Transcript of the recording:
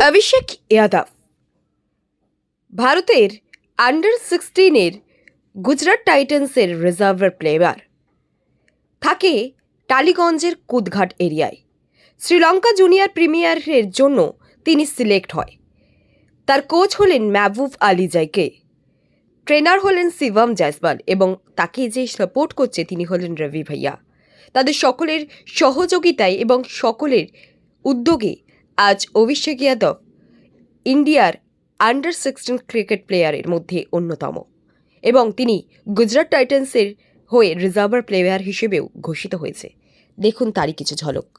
অভিষেক যাদব ভারতের আন্ডার-16 Gujarat টাইটান্সের reservoir player. থাকে টালিগঞ্জের কুদঘাট এরিয়ায়। শ্রীলঙ্কা জুনিয়র প্রিমিয়ারের জন্য তিনি সিলেক্ট হয়। তার কোচ হলেন মেহবুব আলী জাইকে, ট্রেনার হলেন শিবম জয়সওয়াল এবং তাকে যে সাপোর্ট করছে তিনি হলেন রবি ভাইয়া। তাদের সকলের সহযোগিতায় এবং সকলের উদ্যোগে আজ অভিষেক যাদব ইন্ডিয়ার আন্ডার-16 ক্রিকেট প্লেয়ারের মধ্যে অন্যতম এবং তিনি গুজরাট টাইটান্সের হয়ে রিজার্ভার প্লেয়ার হিসেবেও ঘোষিত হয়েছে। দেখুন তারই কিছু ঝলক।